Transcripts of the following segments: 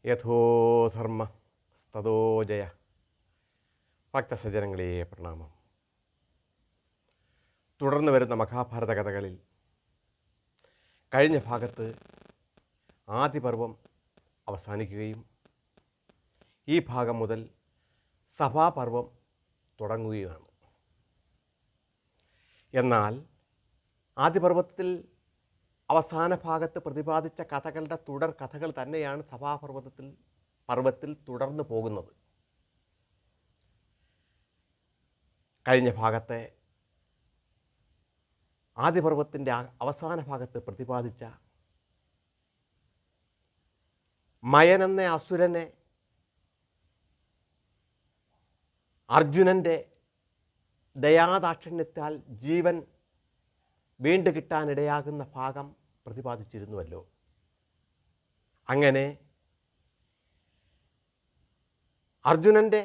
യഥോധർമ്മ സ്തതോ ജയ. ഭക്തസജ്ജനങ്ങളെ പ്രണാമം. തുടർന്ന് വരുന്ന മഹാഭാരത കഥകളിൽ കഴിഞ്ഞ ഭാഗത്ത് ആദിപർവം അവസാനിക്കുകയും ഈ ഭാഗം മുതൽ സഭാപർവം തുടങ്ങുകയുമാണ്. എന്നാൽ ആദിപർവത്തിൽ അവസാന ഭാഗത്ത് പ്രതിപാദിച്ച കഥകളുടെ തുടർ കഥകൾ തന്നെയാണ് സഭാപർവത്തിൽ തുടർന്നു പോകുന്നത്. കഴിഞ്ഞ ഭാഗത്തെ ആദിപർവത്തിൻ്റെ അവസാന ഭാഗത്ത് പ്രതിപാദിച്ച മയനെന്ന അസുരനെ അർജുനൻ്റെ ദയാദാക്ഷിണ്യത്താൽ ജീവൻ വീണ്ടു കിട്ടാനിടയാകുന്ന ഭാഗം പ്രതിപാദിച്ചിരുന്നുവല്ലോ. അങ്ങനെ അർജുനൻ്റെ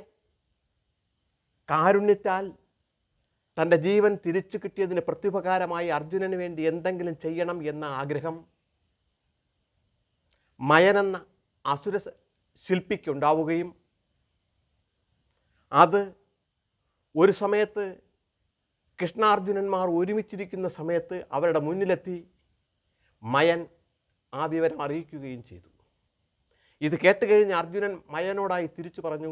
കാരുണ്യത്താൽ തൻ്റെ ജീവൻ തിരിച്ചു കിട്ടിയതിന് പ്രത്യുപകാരമായി അർജുനന് വേണ്ടി എന്തെങ്കിലും ചെയ്യണം എന്ന ആഗ്രഹം മയനെന്ന അസുര ശില്പിക്കുണ്ടാവുകയും അത് ഒരു സമയത്ത് കൃഷ്ണാർജുനന്മാർ ഒരുമിച്ചിരിക്കുന്ന സമയത്ത് അവരുടെ മുന്നിലെത്തി മയൻ ആ വിവരം അറിയിക്കുകയും ചെയ്തു. ഇത് കേട്ടുകഴിഞ്ഞ് അർജുനൻ മയനോടായി തിരിച്ചു പറഞ്ഞു,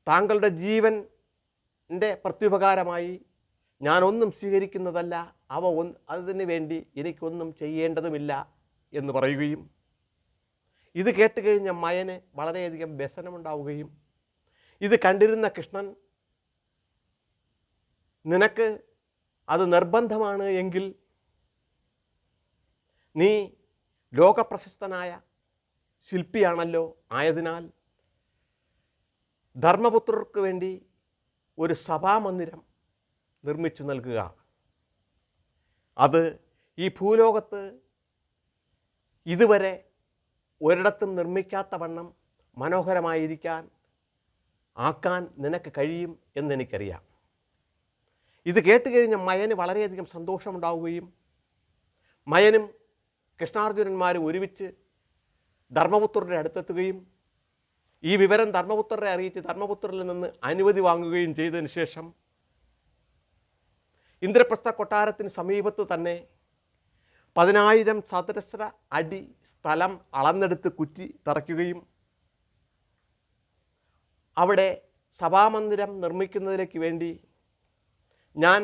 താങ്കളുടെ ജീവൻ്റെ പ്രത്യുപകാരമായി ഞാനൊന്നും സ്വീകരിക്കുന്നതല്ല, അതിനു വേണ്ടി എനിക്കൊന്നും ചെയ്യേണ്ടതുമില്ല എന്ന് പറയുകയും ഇത് കേട്ടുകഴിഞ്ഞ മയന് വളരെയധികം വ്യസനമുണ്ടാവുകയും ഇത് കണ്ടിരുന്ന കൃഷ്ണൻ, നിനക്ക് അത് നിർബന്ധമാണ് എങ്കിൽ നീ ലോകപ്രശസ്തനായ ശില്പിയാണല്ലോ, ആയതിനാൽ ധർമ്മപുത്രർക്ക് വേണ്ടി ഒരു സഭാമന്ദിരം നിർമ്മിച്ചു നൽകുക. അത് ഈ ഭൂലോകത്ത് ഇതുവരെ ഒരിടത്തും നിർമ്മിക്കാത്ത വണ്ണം ആക്കാൻ നിനക്ക് കഴിയും എന്നെനിക്കറിയാം. ഇത് കേട്ടുകഴിഞ്ഞ മയന് വളരെയധികം സന്തോഷമുണ്ടാവുകയും മയനും കൃഷ്ണാർജുനന്മാരും ഒരുമിച്ച് ധർമ്മപുത്രരുടെ അടുത്തെത്തുകയും ഈ വിവരം ധർമ്മപുത്രരെ അറിയിച്ച് ധർമ്മപുത്രരിൽ നിന്ന് അനുമതി വാങ്ങുകയും ചെയ്തതിന് ശേഷം ഇന്ദ്രപ്രസ്ഥ കൊട്ടാരത്തിന് സമീപത്ത് തന്നെ 10,000 ചതുരശ്ര അടി സ്ഥലം അളന്നെടുത്ത് കുറ്റി തറയ്ക്കുകയും അവിടെ സഭാമന്ദിരം നിർമ്മിക്കുന്നതിലേക്ക് വേണ്ടി ഞാൻ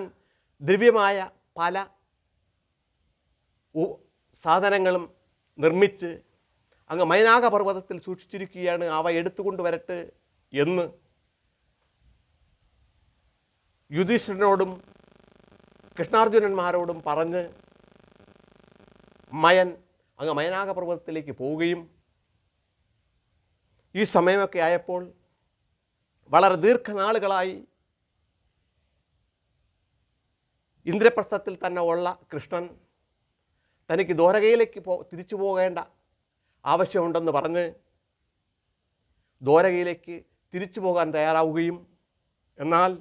ദിവ്യമായ പല സാധനങ്ങളും നിർമ്മിച്ച് അങ്ങ് മൈനാകപർവ്വതത്തിൽ സൂക്ഷിച്ചിരിക്കുകയാണ്, അവ എടുത്തുകൊണ്ട് വരട്ടെ എന്ന് യുധിഷ്ഠിരനോടും കൃഷ്ണാർജുനന്മാരോടും പറഞ്ഞ് മയൻ അങ്ങ് മൈനാകപർവ്വതത്തിലേക്ക് പോവുകയും ഈ സമയമൊക്കെ ആയപ്പോൾ വളരെ ദീർഘനാളുകളായി ഇന്ദ്രപ്രസ്ഥത്തിൽ തന്നെ ഉള്ള കൃഷ്ണൻ തനിക്ക് ദ്വാരകയിലേക്ക് തിരിച്ചു പോകേണ്ട ആവശ്യമുണ്ടെന്ന് പറഞ്ഞ് ദ്വാരകയിലേക്ക് തിരിച്ചു പോകാൻ തയ്യാറാവുകയും എന്നാൽ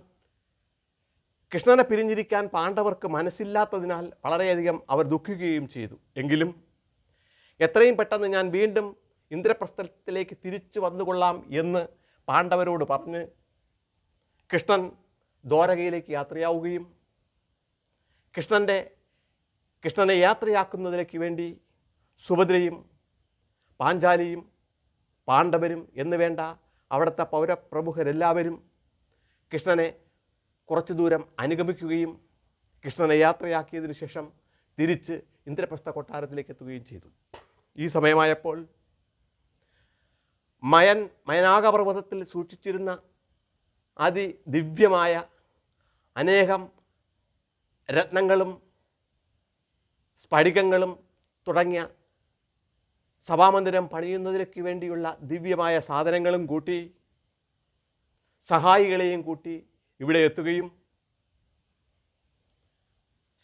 കൃഷ്ണനെ പിരിഞ്ഞിരിക്കാൻ പാണ്ഡവർക്ക് മനസ്സില്ലാത്തതിനാൽ വളരെയധികം അവർ ദുഃഖിക്കുകയും ചെയ്തു. എങ്കിലും എത്രയും പെട്ടെന്ന് ഞാൻ വീണ്ടും ഇന്ദ്രപ്രസ്ഥത്തിലേക്ക് തിരിച്ചു വന്നുകൊള്ളാം എന്ന് പാണ്ഡവരോട് പറഞ്ഞ് കൃഷ്ണൻ ദ്വാരകയിലേക്ക് യാത്രയാവുകയും കൃഷ്ണനെ യാത്രയാക്കുന്നതിലേക്ക് വേണ്ടി സുഭദ്രയും പാഞ്ചാലിയും പാണ്ഡവരും എന്ന് വേണ്ട അവിടുത്തെ പൗരപ്രമുഖരെല്ലാവരും കൃഷ്ണനെ കുറച്ചു ദൂരം അനുഗമിക്കുകയും കൃഷ്ണനെ യാത്രയാക്കിയതിനു ശേഷം തിരിച്ച് ഇന്ദ്രപ്രസ്ഥ കൊട്ടാരത്തിലേക്ക് എത്തുകയും ചെയ്തു. ഈ സമയമായപ്പോൾ മയനാകപർവ്വതത്തിൽ സൂക്ഷിച്ചിരുന്ന അതിദിവ്യമായ അനേകം രത്നങ്ങളും സ്ഫടികങ്ങളും തുടങ്ങിയ സഭാമന്ദിരം പണിയുന്നതിലേക്ക് വേണ്ടിയുള്ള ദിവ്യമായ സാധനങ്ങളും കൂട്ടി സഹായികളെയും കൂട്ടി ഇവിടെ എത്തുകയും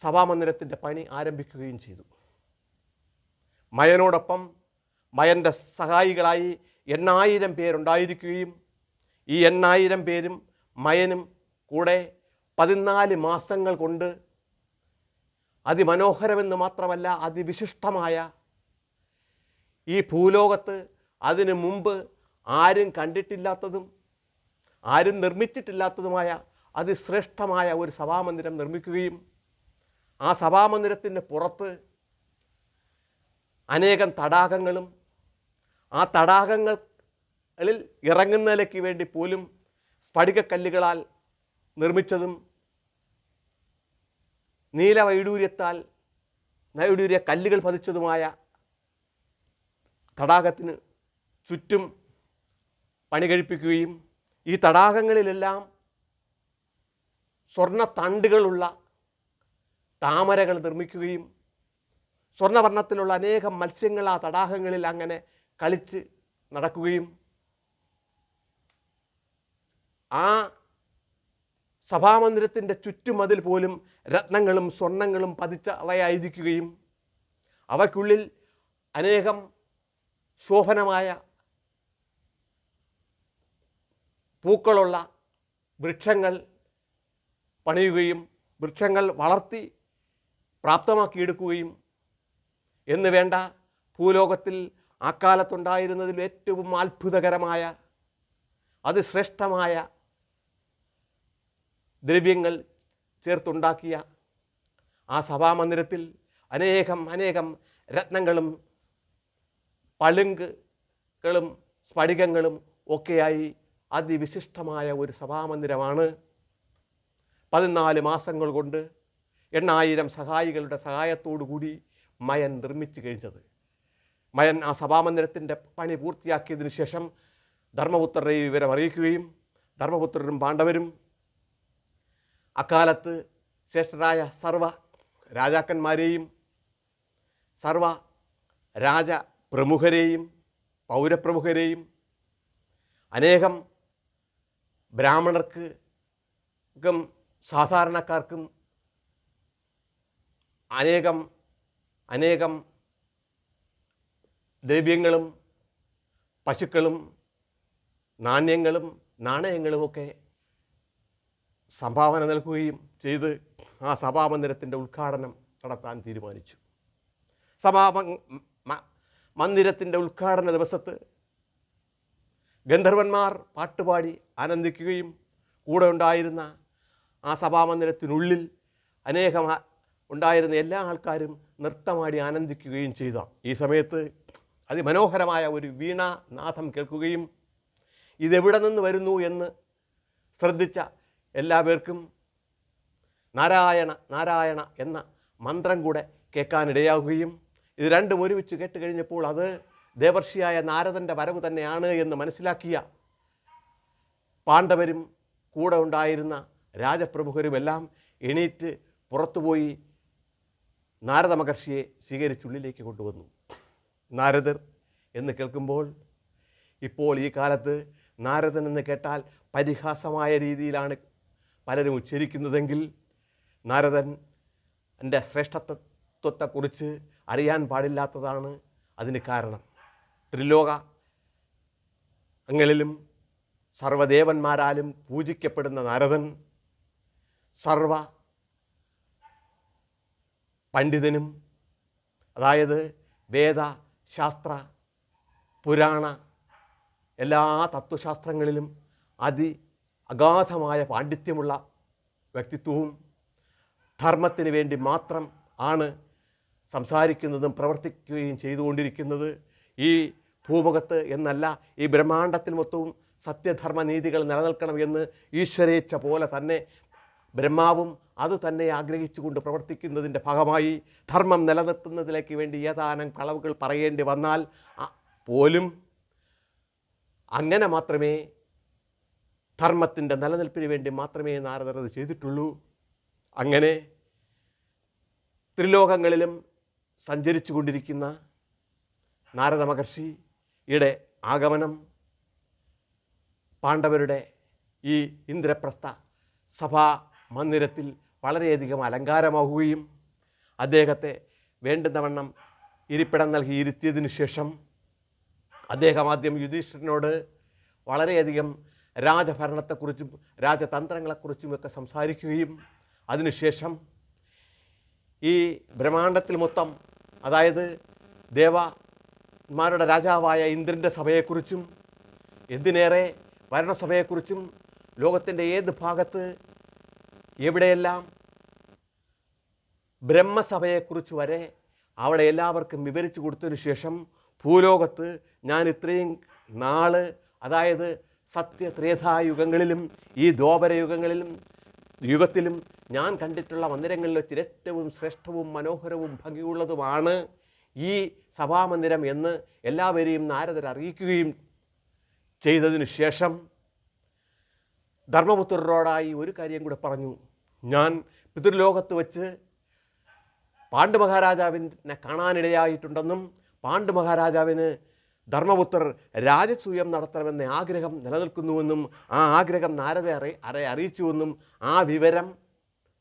സഭാമന്ദിരത്തിൻ്റെ പണി ആരംഭിക്കുകയും ചെയ്തു. മയനോടൊപ്പം മയൻ്റെ സഹായികളായി 8,000 പേരുണ്ടായിരിക്കുകയും ഈ 8,000 പേരും മയനും കൂടെ 14 മാസങ്ങൾ കൊണ്ട് അതിമനോഹരമെന്ന് മാത്രമല്ല അതിവിശിഷ്ടമായ ഈ ഭൂലോകത്ത് അതിനു മുമ്പ് ആരും കണ്ടിട്ടില്ലാത്തതും ആരും നിർമ്മിച്ചിട്ടില്ലാത്തതുമായ അതിശ്രേഷ്ഠമായ ഒരു സഭാമന്ദിരം നിർമ്മിക്കുകയും ആ സഭാമന്ദിരത്തിൻ്റെ പുറത്ത് അനേകം തടാകങ്ങളും ആ തടാകങ്ങളിൽ ഇറങ്ങുന്നതിലേക്ക് വേണ്ടി പോലും സ്ഫടികക്കല്ലുകളാൽ നിർമ്മിച്ചതും നീലവൈഡൂര്യത്താൽ വൈഡൂര്യ കല്ലുകൾ പതിച്ചതുമായ തടാകത്തിന് ചുറ്റും പണി കഴിപ്പിക്കുകയും ഈ തടാകങ്ങളിലെല്ലാം സ്വർണ്ണ തണ്ടുകളുള്ള താമരകൾ നിർമ്മിക്കുകയും സ്വർണ്ണവർണ്ണത്തിലുള്ള അനേകം മത്സ്യങ്ങൾ ആ തടാകങ്ങളിൽ അങ്ങനെ കളിച്ച് നടക്കുകയും ആ സഭാമന്ദിരത്തിൻ്റെ ചുറ്റുമതിൽ പോലും രത്നങ്ങളും സ്വർണ്ണങ്ങളും പതിച്ചവയായിരിക്കുകയും അവയ്ക്കുള്ളിൽ അനേകം ശോഭനമായ പൂക്കളുള്ള വൃക്ഷങ്ങൾ പണിയുകയും വൃക്ഷങ്ങൾ വളർത്തി പ്രാപ്തമാക്കിയെടുക്കുകയും എന്ന് വേണ്ട ഭൂലോകത്തിൽ അക്കാലത്തുണ്ടായിരുന്നതിൽ ഏറ്റവും അത്ഭുതകരമായ അതിശ്രേഷ്ഠമായ ദ്രവ്യങ്ങൾ ചേർത്തുണ്ടാക്കിയ ആ സഭാമന്ദിരത്തിൽ അനേകം രത്നങ്ങളും പളുങ്കുകളും സ്ഫടികങ്ങളും ഒക്കെയായി അതിവിശിഷ്ടമായ ഒരു സഭാമന്ദിരമാണ് 14 മാസങ്ങൾ കൊണ്ട് 8,000 സഹായികളുടെ സഹായത്തോടു കൂടി മയൻ നിർമ്മിച്ചു കഴിഞ്ഞത്. മയൻ ആ സഭാമന്ദിരത്തിൻ്റെ പണി പൂർത്തിയാക്കിയതിനു ശേഷം ധർമ്മപുത്രരെ വിവരം അറിയിക്കുകയും ധർമ്മപുത്രരും പാണ്ഡവരും അക്കാലത്ത് ശ്രേഷ്ഠരായ സർവ രാജാക്കന്മാരെയും സർവ രാജപ്രമുഖരെയും പൗരപ്രമുഖരെയും അനേകം ബ്രാഹ്മണർക്കും സാധാരണക്കാർക്കും അനേകം ദ്രവ്യങ്ങളും പശുക്കളും നാണയങ്ങളുമൊക്കെ സംഭാവന നൽകുകയും ചെയ്ത് ആ സഭാമന്ദിരത്തിൻ്റെ ഉദ്ഘാടനം നടത്താൻ തീരുമാനിച്ചു. മന്ദിരത്തിൻ്റെ ഉദ്ഘാടന ദിവസത്ത് ഗന്ധർവന്മാർ പാട്ടുപാടി ആനന്ദിക്കുകയും കൂടെ ഉണ്ടായിരുന്ന ആ സഭാമന്ദിരത്തിനുള്ളിൽ അനേകം ഉണ്ടായിരുന്ന എല്ലാ ആൾക്കാരും നൃത്തമാടി ആനന്ദിക്കുകയും ചെയ്ത ഈ സമയത്ത് അതിമനോഹരമായ ഒരു വീണാനാദം കേൾക്കുകയും ഇതെവിടെ നിന്ന് വരുന്നു എന്ന് ശ്രദ്ധിച്ച എല്ലാവർക്കും നാരായണ നാരായണ എന്ന മന്ത്രം കൂടെ കേൾക്കാനിടയാവുകയും ഇത് രണ്ടും ഒരുമിച്ച് കേട്ട് കഴിഞ്ഞപ്പോൾ അത് ദേവർഷിയായ നാരദൻ്റെ വരവ് തന്നെയാണ് എന്ന് മനസ്സിലാക്കിയ പാണ്ഡവരും കൂടെ ഉണ്ടായിരുന്ന രാജപ്രമുഖരുമെല്ലാം എണീറ്റ് പുറത്തുപോയി നാരദ മഹർഷിയെ സ്വീകരിച്ചുള്ളിലേക്ക് കൊണ്ടുവന്നു. നാരദർ എന്ന് കേൾക്കുമ്പോൾ ഇപ്പോൾ ഈ കാലത്ത് നാരദൻ എന്ന് കേട്ടാൽ പരിഹാസമായ രീതിയിലാണ് പലരും ഉച്ചരിക്കുന്നതെങ്കിൽ നാരദൻ എൻ്റെ ശ്രേഷ്ഠത്വത്തെക്കുറിച്ച് അറിയാൻ പാടില്ലാത്തതാണ് അതിന് കാരണം. ത്രിലോകങ്ങളിലും സർവദേവന്മാരാലും പൂജിക്കപ്പെടുന്ന നാരദൻ സർവ പണ്ഡിതനും, അതായത് വേദ ശാസ്ത്ര പുരാണ എല്ലാ തത്വശാസ്ത്രങ്ങളിലും അഗാധമായ പാണ്ഡിത്യമുള്ള വ്യക്തിത്വവും ധർമ്മത്തിന് വേണ്ടി മാത്രം ആണ് സംസാരിക്കുന്നതും പ്രവർത്തിക്കുകയും ചെയ്തുകൊണ്ടിരിക്കുന്നത്. ഈ ഭൂമുഖത്ത് എന്നല്ല, ഈ ബ്രഹ്മാണ്ടത്തിൽ മൊത്തവും സത്യധർമ്മ നീതികൾ നിലനിൽക്കണമെന്ന് ഈശ്വരേച്ഛ പോലെ തന്നെ ബ്രഹ്മാവും അതുതന്നെ ആഗ്രഹിച്ചുകൊണ്ട് പ്രവർത്തിക്കുന്നതിൻ്റെ ഭാഗമായി ധർമ്മം നിലനിർത്തുന്നതിലേക്ക് വേണ്ടി ഏതാനും കളവുകൾ പറയേണ്ടി വന്നാൽ പോലും അങ്ങനെ മാത്രമേ ധർമ്മത്തിൻ്റെ നിലനിൽപ്പിന് വേണ്ടി മാത്രമേ നാരദർ അത് ചെയ്തിട്ടുള്ളൂ. അങ്ങനെ ത്രിലോകങ്ങളിലും സഞ്ചരിച്ചു കൊണ്ടിരിക്കുന്ന നാരദ മഹർഷിയുടെ ആഗമനം പാണ്ഡവരുടെ ഈ ഇന്ദ്രപ്രസ്ഥ സഭാ മന്ദിരത്തിൽ വളരെയധികം അലങ്കാരമാവുകയും അദ്ദേഹത്തെ വേണ്ടുന്നവണ്ണം ഇരിപ്പിടം നൽകി ഇരുത്തിയതിനു ശേഷം അദ്ദേഹം ആദ്യം യുധിഷ്ഠിരനോട് വളരെയധികം രാജഭരണത്തെക്കുറിച്ചും രാജതന്ത്രങ്ങളെക്കുറിച്ചുമൊക്കെ സംസാരിക്കുകയും അതിനുശേഷം ഈ ബ്രഹ്മാണ്ടത്തിൽ മൊത്തം, അതായത് ദേവ ന്മാരുടെ രാജാവായ ഇന്ദ്രൻ്റെ സഭയെക്കുറിച്ചും എന്തിനേറെ ഭരണസഭയെക്കുറിച്ചും ലോകത്തിൻ്റെ ഏത് ഭാഗത്ത് എവിടെയെല്ലാം ബ്രഹ്മസഭയെക്കുറിച്ച് വരെ അവിടെ എല്ലാവർക്കും വിവരിച്ചു കൊടുത്തതിന് ശേഷം ഭൂലോകത്ത് ഞാൻ ഇത്രയും നാള്, അതായത് സത്യത്രേതായുഗങ്ങളിലും ഈ ദ്വാപരയുഗങ്ങളിലും യുഗത്തിലും ഞാൻ കണ്ടിട്ടുള്ള മന്ദിരങ്ങളിൽ വെച്ച് ഏറ്റവും ശ്രേഷ്ഠവും മനോഹരവും ഭംഗിയുള്ളതുമാണ് ഈ സഭാമന്ദിരം എന്ന് എല്ലാവരെയും നാരദർ അറിയിക്കുകയും ചെയ്തതിനു ശേഷം ധർമ്മപുത്രരോടായി ഒരു കാര്യം കൂടെ പറഞ്ഞു. ഞാൻ പിതൃലോകത്ത് വെച്ച് പാണ്ഡു മഹാരാജാവിനെ കാണാനിടയായിട്ടുണ്ടെന്നും പാണ്ഡു മഹാരാജാവിന് ധർമ്മപുത്രർ രാജസൂയം നടത്തണമെന്ന ആഗ്രഹം നിലനിൽക്കുന്നുവെന്നും ആ ആഗ്രഹം നാരദരെ അറിയിച്ചുവെന്നും ആ വിവരം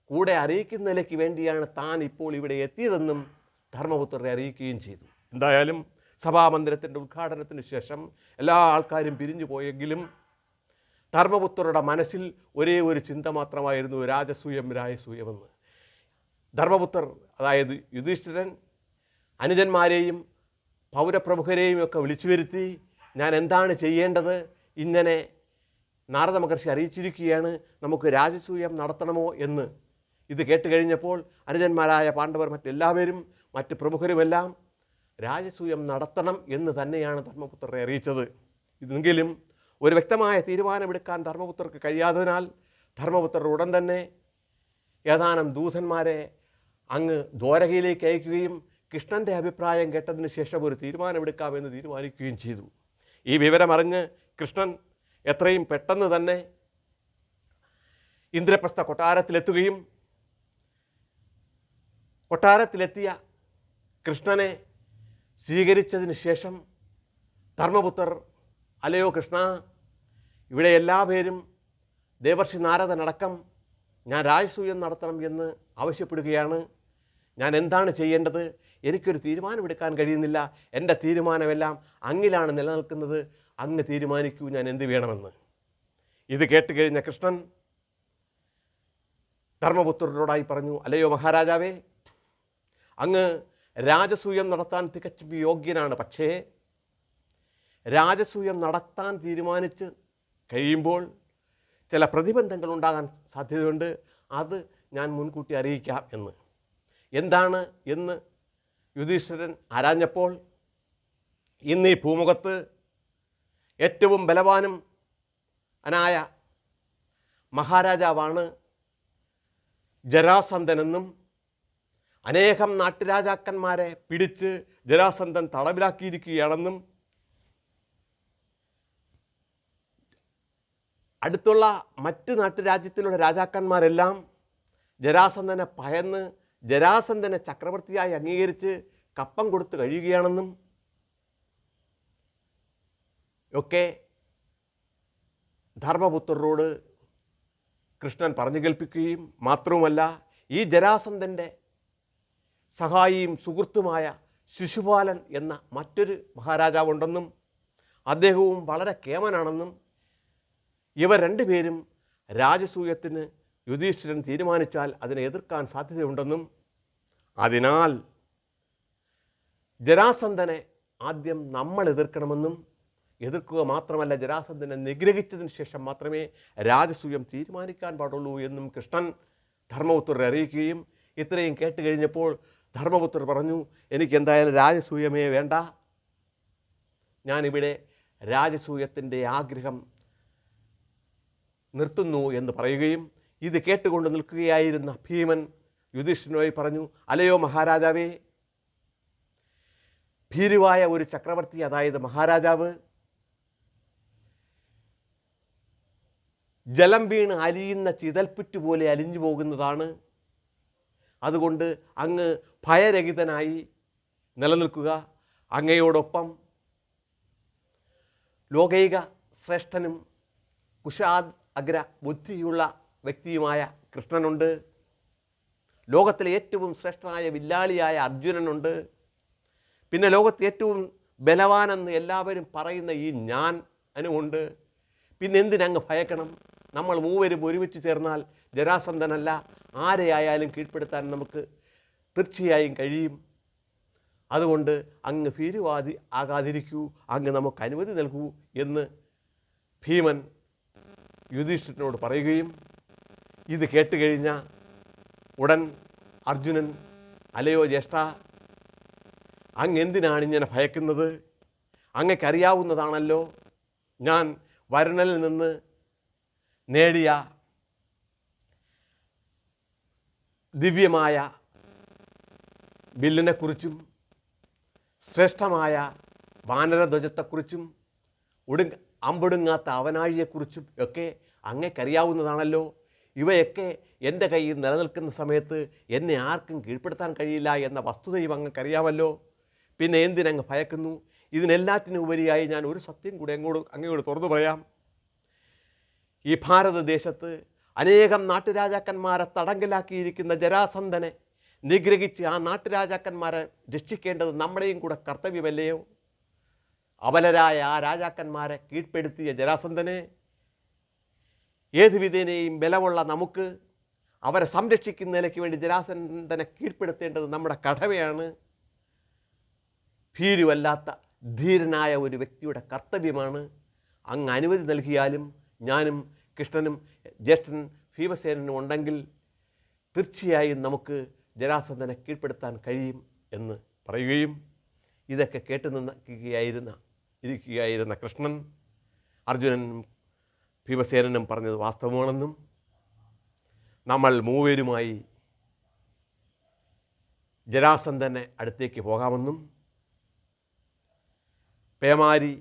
കൂടെ അറിയിക്കുന്നതിലേക്ക് വേണ്ടിയാണ് താൻ ഇപ്പോൾ ഇവിടെ എത്തിയതെന്നും ധർമ്മപുത്രരെ അറിയിക്കുകയും ചെയ്തു. എന്തായാലും സഭാമന്ദിരത്തിൻ്റെ ഉദ്ഘാടനത്തിന് ശേഷം എല്ലാ ആൾക്കാരും പിരിഞ്ഞു പോയെങ്കിലും ധർമ്മപുത്രരുടെ മനസ്സിൽ ഒരേ ഒരു ചിന്ത മാത്രമായിരുന്നു, രാജസൂയം രാജസൂയമെന്ന്. ധർമ്മപുത്രർ, അതായത് യുധിഷ്ഠിരൻ അനുജന്മാരെയും പൗരപ്രമുഖരെയും ഒക്കെ വിളിച്ചു വരുത്തി, ഞാൻ എന്താണ് ചെയ്യേണ്ടത്, ഇങ്ങനെ നാരദ മഹർഷി അറിയിച്ചിരിക്കുകയാണ്, നമുക്ക് രാജസൂയം നടത്തണമോ എന്ന്. ഇത് കേട്ട് കഴിഞ്ഞപ്പോൾ അനുജന്മാരായ പാണ്ഡവർ മറ്റെല്ലാവരും മറ്റ് പ്രമുഖരുമെല്ലാം രാജസൂയം നടത്തണം എന്ന് തന്നെയാണ് ധർമ്മപുത്രരെ അറിയിച്ചത്. ഇതെങ്കിലും ഒരു വ്യക്തമായ തീരുമാനമെടുക്കാൻ ധർമ്മപുത്രർക്ക് കഴിയാത്തതിനാൽ ധർമ്മപുത്രർ ഉടൻ തന്നെ ഏതാനും ദൂതന്മാരെ അങ്ങ് ദ്വാരകയിലേക്ക് അയക്കുകയും കൃഷ്ണൻ്റെ അഭിപ്രായം കേട്ടതിന് ശേഷം ഒരു തീരുമാനമെടുക്കാമെന്ന് തീരുമാനിക്കുകയും ചെയ്തു. ഈ വിവരമറിഞ്ഞ് കൃഷ്ണൻ എത്രയും പെട്ടെന്ന് തന്നെ ഇന്ദ്രപ്രസ്ഥ കൊട്ടാരത്തിലെത്തുകയും കൊട്ടാരത്തിലെത്തിയ കൃഷ്ണനെ സ്വീകരിച്ചതിന് ശേഷം ധർമ്മപുത്രർ, അല്ലയോ കൃഷ്ണ, ഇവിടെ എല്ലാവരും ദേവർഷി നാരദനടക്കം ഞാൻ രാജസൂയം നടത്തണം എന്ന് ആവശ്യപ്പെടുകയാണ്. ഞാൻ എന്താണ് ചെയ്യേണ്ടത്? എനിക്കൊരു തീരുമാനമെടുക്കാൻ കഴിയുന്നില്ല. എൻ്റെ തീരുമാനമെല്ലാം അങ്ങിലാണ് നിലനിൽക്കുന്നത്. അങ്ങ് തീരുമാനിക്കൂ ഞാൻ എന്ത് വേണമെന്ന്. ഇത് കേട്ടുകഴിഞ്ഞ കൃഷ്ണൻ ധർമ്മപുത്രരോടായി പറഞ്ഞു, അല്ലയോ മഹാരാജാവേ, അങ്ങ് രാജസൂയം നടത്താൻ തികച്ചും യോഗ്യനാണ്. പക്ഷേ രാജസൂയം നടത്താൻ തീരുമാനിച്ച് കഴിയുമ്പോൾ ചില പ്രതിബന്ധങ്ങൾ ഉണ്ടാകാൻ സാധ്യതയുണ്ട്. അത് ഞാൻ മുൻകൂട്ടി അറിയിക്കാം എന്ന്. എന്താണ് എന്ന് യുധിഷ്ഠിരൻ ആരാഞ്ഞപ്പോൾ, ഇന്ന് ഈ ഭൂമുഖത്ത് ഏറ്റവും ബലവാനും അനായ മഹാരാജാവാണ് ജരാസന്ധനെന്നും അനേകം നാട്ടുരാജാക്കന്മാരെ പിടിച്ച് ജരാസന്ധൻ തടവിലാക്കിയിരിക്കുകയാണെന്നും അടുത്തുള്ള മറ്റ് നാട്ടുരാജ്യത്തിലുള്ള രാജാക്കന്മാരെല്ലാം ജരാസന്ധനെ ഭയന്ന് ജരാസന്ധനെ ചക്രവർത്തിയായി അംഗീകരിച്ച് കപ്പം കൊടുത്ത് കഴിയുകയാണെന്നും ഒക്കെ ധർമ്മപുത്രരോട് കൃഷ്ണൻ പറഞ്ഞു കേൾപ്പിക്കുകയും മാത്രവുമല്ല, ഈ ജരാസന്ധൻ്റെ സഹായിയും സുഹൃത്തുമായ ശിശുപാലൻ എന്ന മറ്റൊരു മഹാരാജാവുണ്ടെന്നും അദ്ദേഹവും വളരെ കേമനാണെന്നും ഇവർ രണ്ടുപേരും രാജസൂയത്തിന് യുധിഷ്ഠിരൻ തീരുമാനിച്ചാൽ അതിനെ എതിർക്കാൻ സാധ്യതയുണ്ടെന്നും അതിനാൽ ജരാസന്ധനെ ആദ്യം നമ്മൾ എതിർക്കണമെന്നും എതിർക്കുക മാത്രമല്ല ജരാസന്ധനെ നിഗ്രഹിച്ചതിന് ശേഷം മാത്രമേ രാജസൂയം തീരുമാനിക്കാൻ പാടുള്ളൂ എന്നും കൃഷ്ണൻ ധർമ്മപുത്രരെ അറിയിക്കുകയും ഇത്രയും കേട്ട് കഴിഞ്ഞപ്പോൾ ധർമ്മപുത്രർ പറഞ്ഞു, എനിക്കെന്തായാലും രാജസൂയമേ വേണ്ട, ഞാനിവിടെ രാജസൂയത്തിൻ്റെ ആഗ്രഹം നിർത്തുന്നു എന്ന് പറയുകയും ഇത് കേട്ടുകൊണ്ട് നിൽക്കുകയായിരുന്ന ഭീമൻ യുധിഷ്ഠിരനോട് പറഞ്ഞു, അല്ലയോ മഹാരാജാവേ, ഭീരുവായ ഒരു ചക്രവർത്തി, അതായത് മഹാരാജാവ്, ജലം വീണ് അലിയുന്ന ചിതൽപ്പുറ്റ് പോലെ അലിഞ്ഞു പോകുന്നതാണ്. അതുകൊണ്ട് അങ്ങ് ഭയരഹിതനായി നിലനിൽക്കുക. അങ്ങയോടൊപ്പം ലോകൈക ശ്രേഷ്ഠനും കുശാഗ്ര ബുദ്ധിയുള്ള വ്യക്തിയുമായ കൃഷ്ണനുണ്ട്. ലോകത്തിലെ ഏറ്റവും ശ്രേഷ്ഠനായ വില്ലാളിയായ അർജുനനുണ്ട്. പിന്നെ ലോകത്തെ ഏറ്റവും ബലവാനെന്ന് എല്ലാവരും പറയുന്ന ഈ ഞാൻ അനുമുണ്ട്. പിന്നെ എന്തിനങ്ങ് ഭയക്കണം? നമ്മൾ മൂവരും ഒരുമിച്ച് ചേർന്നാൽ ജരാസന്ധനല്ല ആരെയായാലും കീഴ്പ്പെടുത്താൻ നമുക്ക് തീർച്ചയായും കഴിയും. അതുകൊണ്ട് അങ്ങ് ഭീരുവാദി ആകാതിരിക്കൂ, അങ്ങ് നമുക്ക് അനുമതി നൽകൂ എന്ന് ഭീമൻ യുധിഷ്ഠിരനോട് പറയുകയും ഇത് കേട്ടുകഴിഞ്ഞ ഉടൻ അർജുനൻ, അലയോ ജ്യേഷ്ഠ, അങ്ങ് എന്തിനാണ് ഇങ്ങനെ ഭയക്കുന്നത്? അങ്ങക്കറിയാവുന്നതാണല്ലോ ഞാൻ വരുണനിൽ നിന്ന് നേടിയ ദിവ്യമായ ബില്ലിനെക്കുറിച്ചും ശ്രേഷ്ഠമായ വാനരധ്വജത്തെക്കുറിച്ചും അമ്പൊടുങ്ങാത്ത അവനാഴിയെക്കുറിച്ചും ഒക്കെ അങ്ങേക്കറിയാവുന്നതാണല്ലോ. ഇവയൊക്കെ എൻ്റെ കയ്യിൽ നിലനിൽക്കുന്ന സമയത്ത് എന്നെ ആർക്കും കീഴ്പ്പെടുത്താൻ കഴിയില്ല എന്ന വസ്തുതയും അങ്ങക്കറിയാമല്ലോ. പിന്നെ എന്തിനങ്ങ് ഭയക്കുന്നു? ഇതിനെല്ലാറ്റിനും ഉപരിയായി ഞാൻ ഒരു സത്യം കൂടെ അങ്ങയോട് തുറന്നു പറയാം. ഈ ഭാരതദേശത്ത് അനേകം നാട്ടുരാജാക്കന്മാരെ തടങ്കലാക്കിയിരിക്കുന്ന ജരാസന്ധനെ നിഗ്രഹിച്ച് ആ നാട്ടുരാജാക്കന്മാരെ രക്ഷിക്കേണ്ടത് നമ്മുടെയും കൂടെ കർത്തവ്യമല്ലയോ? അബലരായ ആ രാജാക്കന്മാരെ കീഴ്പ്പെടുത്തിയ ജരാസന്ധനെ ഏത് വിധേനയും ബലമുള്ള നമുക്ക് അവരെ സംരക്ഷിക്കുന്നതിലേക്ക് വേണ്ടി ജരാസന്ധനെ കീഴ്പ്പെടുത്തേണ്ടത് നമ്മുടെ കടമയാണ്. ഭീരുവല്ലാത്ത ധീരനായ ഒരു വ്യക്തിയുടെ കർത്തവ്യമാണ്. അങ്ങ് അനുമതി നൽകിയാലും ഞാനും കൃഷ്ണനും ജ്യേഷ്ഠൻ ഭീമസേനനും ഉണ്ടെങ്കിൽ തീർച്ചയായും നമുക്ക് ജരാസന്ധനെ കീഴ്പ്പെടുത്താൻ കഴിയും എന്ന് പറയുകയും ഇതൊക്കെ കേട്ടു ഇരിക്കുകയായിരുന്ന കൃഷ്ണൻ അർജുനനും ഭീമസേനനും പറഞ്ഞത് വാസ്തവമാണെന്നും നമ്മൾ മൂവരുമായി ജരാസന്ധനെ അടുത്തേക്ക് പോകാമെന്നും പേമാരി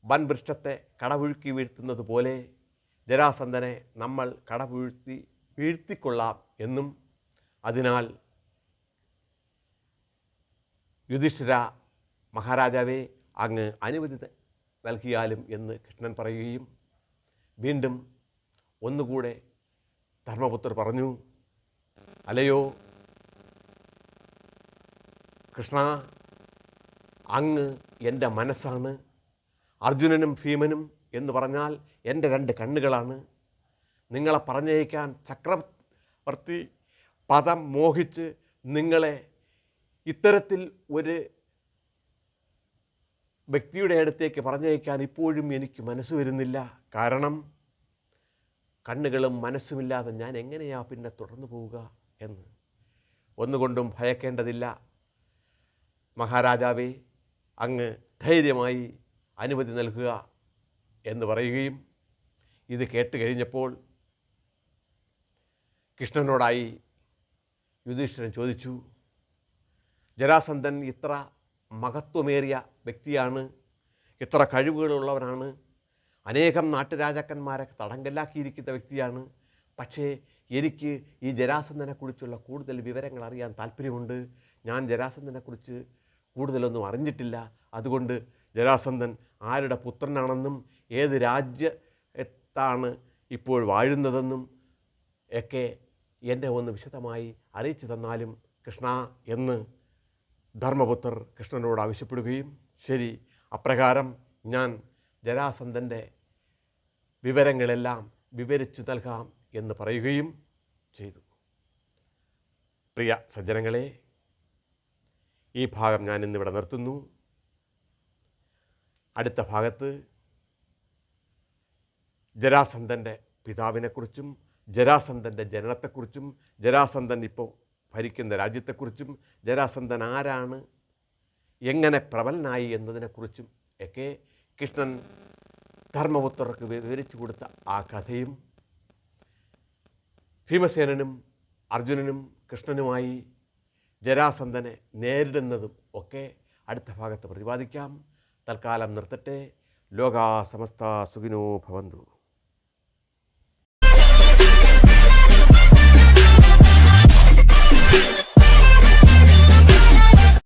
വൻവൃക്ഷത്തെ കടപുഴുക്കി വീഴ്ത്തുന്നത് പോലെ ജരാസന്ധനെ നമ്മൾ വീഴ്ത്തിക്കൊള്ളാം എന്നും അതിനാൽ യുധിഷ്ഠിര മഹാരാജാവേ അങ്ങ് അനുമതി നൽകിയാലും എന്ന് കൃഷ്ണൻ പറയുകയും വീണ്ടും ഒന്നുകൂടെ ധർമ്മപുത്രർ പറഞ്ഞു, അലയോ കൃഷ്ണ, അങ്ങ് എൻ്റെ മനസ്സാണ്. അർജുനനും ഭീമനും എന്ന് പറഞ്ഞാൽ എൻ്റെ രണ്ട് കണ്ണുകളാണ്. നിങ്ങളെ പറഞ്ഞയക്കാൻ ചക്രവർത്തി പദം മോഹിച്ച് നിങ്ങളെ ഇത്തരത്തിൽ ഒരു വ്യക്തിയുടെ അടുത്തേക്ക് പറഞ്ഞയക്കാൻ ഇപ്പോഴും എനിക്ക് മനസ്സ് വരുന്നില്ല. കാരണം കണ്ണുകളും മനസ്സുമില്ലാതെ ഞാൻ എങ്ങനെയാ പിന്നെ തുടർന്നു പോവുക എന്ന്. ഒന്നുകൊണ്ടും ഭയക്കേണ്ടതില്ല മഹാരാജാവേ, അങ്ങ് ധൈര്യമായി അനുമതി നൽകുക എന്ന് പറയുകയും ഇത് കേട്ട് കഴിഞ്ഞപ്പോൾ കൃഷ്ണനോടായി യുധിഷ്ഠിരൻ ചോദിച്ചു, ജരാസന്ധൻ ഇത്ര മഹത്വമേറിയ വ്യക്തിയാണ്, ഇത്ര കഴിവുകളുള്ളവനാണ്, അനേകം നാട്ടുരാജാക്കന്മാരെ തടങ്കലാക്കിയിരിക്കുന്ന വ്യക്തിയാണ്. പക്ഷേ എനിക്ക് ഈ ജരാസന്ധനെക്കുറിച്ചുള്ള കൂടുതൽ വിവരങ്ങൾ അറിയാൻ താല്പര്യമുണ്ട്. ഞാൻ ജരാസന്ധനെക്കുറിച്ച് കൂടുതലൊന്നും അറിഞ്ഞിട്ടില്ല. അതുകൊണ്ട് ജരാസന്ധൻ ആരുടെ പുത്രനാണെന്നും ഏത് രാജ്യത്താണ് ഇപ്പോൾ വാഴുന്നതെന്നും ഒക്കെ എന്നെ ഒന്ന് വിശദമായി അറിയിച്ചു തന്നാലും കൃഷ്ണ എന്ന് ധർമ്മപുത്രർ കൃഷ്ണനോട് ആവശ്യപ്പെടുകയും ശരി, അപ്രകാരം ഞാൻ ജരാസന്ധൻ്റെ വിവരങ്ങളെല്ലാം വിവരിച്ചു നൽകാം എന്ന് പറയുകയും ചെയ്തു. പ്രിയ സജ്ജനങ്ങളെ, ഈ ഭാഗം ഞാൻ ഇന്നിവിടെ നിർത്തുന്നു. അടുത്ത ഭാഗത്ത് ജരാസന്ധൻ്റെ പിതാവിനെക്കുറിച്ചും ജരാസന്ധൻ്റെ ജനനത്തെക്കുറിച്ചും ജരാസന്ധൻ ഇപ്പോൾ ഭരിക്കുന്ന രാജ്യത്തെക്കുറിച്ചും ജരാസന്ധൻ ആരാണ്, എങ്ങനെ പ്രബലനായി എന്നതിനെക്കുറിച്ചും ഒക്കെ കൃഷ്ണൻ ധർമ്മപുത്രർക്ക് വിവരിച്ചു കൊടുത്ത ആ കഥയും ഭീമസേനനും അർജുനനും കൃഷ്ണനുമായി ജരാസന്ധനെ നേരിടുന്നതും ഒക്കെ അടുത്ത ഭാഗത്ത് പ്രതിപാദിക്കാം. തൽക്കാലം നിർത്തട്ടെ. ലോകാ സമസ്ത സുഖിനോ ഭവന്തു.